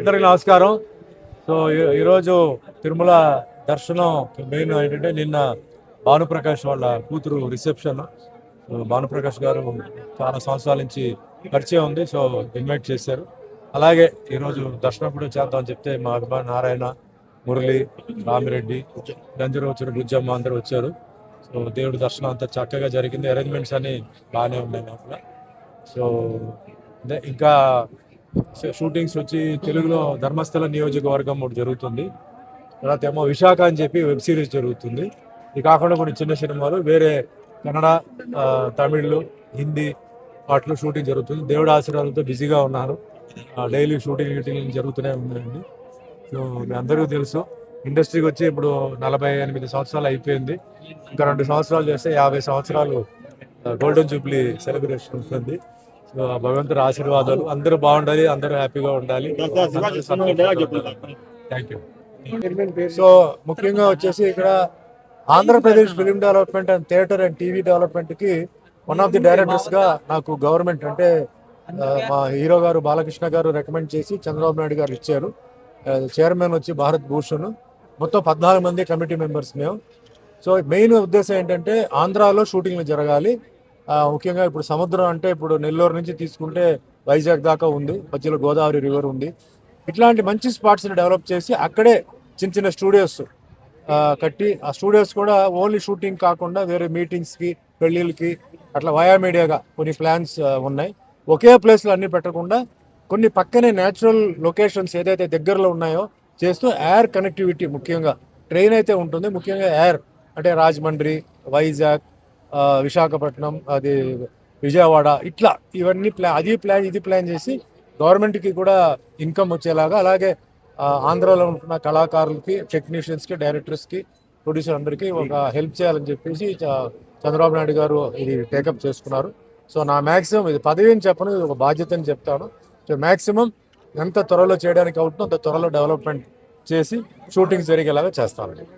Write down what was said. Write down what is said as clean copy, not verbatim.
అందరికి నమస్కారం. సో ఈరోజు తిరుమల దర్శనం మెయిన్ ఏంటంటే నిన్న భానుప్రకాష్ వాళ్ళ కూతురు రిసెప్షన్. భానుప్రకాష్ గారు చాలా సంవత్సరాల నుంచి పరిచయం ఉంది, సో ఇన్వైట్ చేశారు. అలాగే ఈరోజు దర్శనం కూడా చేద్దామని చెప్తే మా అభిమాని నారాయణ, మురళి, రామిరెడ్డి, గంజరు వచ్చారు, బుజ్జమ్మ అందరూ వచ్చారు. సో దేవుడి దర్శనం అంతా చక్కగా జరిగింది. అరేంజ్మెంట్స్ అన్ని బాగానే ఉన్నాయి లోపల. సో ఇంకా షూటింగ్స్ వచ్చి తెలుగులో ధర్మస్థల నియోజకవర్గం ఒకటి జరుగుతుంది, తర్వాత ఏమో విశాఖ అని చెప్పి వెబ్ సిరీస్ జరుగుతుంది. ఇది కాకుండా కొన్ని చిన్న సినిమాలు వేరే కన్నడ, తమిళ్, హిందీ వాటిలో షూటింగ్ జరుగుతుంది. దేవుడి ఆశీర్వాదంతో బిజీగా ఉన్నారు. డైలీ షూటింగ్ జరుగుతూనే ఉన్నాయండి. సో మీ అందరికీ తెలుసు, ఇండస్ట్రీకి వచ్చి ఇప్పుడు 48 సంవత్సరాలు అయిపోయింది. ఇంకా 2 సంవత్సరాలు చేస్తే 50 సంవత్సరాలు గోల్డెన్ జూబ్లీ సెలబ్రేషన్ ఉంటుంది. సో భగవంతుడి ఆశీర్వాదాలు, అందరూ బాగుండాలి, అందరూ హ్యాపీగా ఉండాలి. Thank you. సో ముఖ్యంగా వచ్చేసి ఇక్కడ Andhra Pradesh film development and theatre and TV డెవలప్మెంట్కి వన్ ఆఫ్ ది డైరెక్టర్స్గా నాకు గవర్నమెంట్ అంటే మా హీరో గారు బాలకృష్ణ గారు రికమెండ్ చేసి చంద్రబాబు నాయుడు గారు ఇచ్చారు. చైర్మన్ వచ్చి భారత్ భూషణ్, మొత్తం 14 మంది కమిటీ మెంబర్స్ మేము. సో మెయిన్ ఉద్దేశం ఏంటంటే ఆంధ్రాలో షూటింగ్లు జరగాలి. ముఖ్యంగా ఇప్పుడు సముద్రం అంటే ఇప్పుడు నెల్లూరు నుంచి తీసుకుంటే వైజాగ్ దాకా ఉంది, మధ్యలో గోదావరి రివర్ ఉంది. ఇట్లాంటి మంచి స్పాట్స్ని డెవలప్ చేసి అక్కడే చిన్న చిన్న స్టూడియోస్ కట్టి, ఆ స్టూడియోస్ కూడా ఓన్లీ షూటింగ్ కాకుండా వేరే మీటింగ్స్కి, పెళ్ళిళ్ళకి అట్లా వయా మీడియాగా కొన్ని ప్లాన్స్ ఉన్నాయి. ఒకే ప్లేస్లో అన్నీ పెట్టకుండా కొన్ని పక్కనే న్యాచురల్ లొకేషన్స్ ఏదైతే దగ్గరలో ఉన్నాయో చేస్తూ ఎయిర్ కనెక్టివిటీ, ముఖ్యంగా ట్రైన్ అయితే ఉంటుంది, ముఖ్యంగా ఎయిర్ అంటే రాజమండ్రి, వైజాగ్, విశాఖపట్నం, అది విజయవాడ, ఇట్లా ఇవన్నీ ఇది ప్లాన్ చేసి గవర్నమెంట్కి కూడా ఇన్కమ్ వచ్చేలాగా, అలాగే ఆంధ్రాలో ఉంటున్న కళాకారులకి, టెక్నీషియన్స్కి, డైరెక్టర్స్కి, ప్రొడ్యూసర్ అందరికీ ఒక హెల్ప్ చేయాలని చెప్పేసి చంద్రబాబు నాయుడు గారు ఇది టేకప్ చేసుకున్నారు. సో నా మ్యాక్సిమం, ఇది పదవి అని చెప్పను, ఇది ఒక బాధ్యతని చెప్తాను. సో మ్యాక్సిమం ఎంత త్వరలో చేయడానికి అవుతుందో అంత త్వరలో డెవలప్మెంట్ చేసి షూటింగ్ జరిగేలాగా చేస్తాను.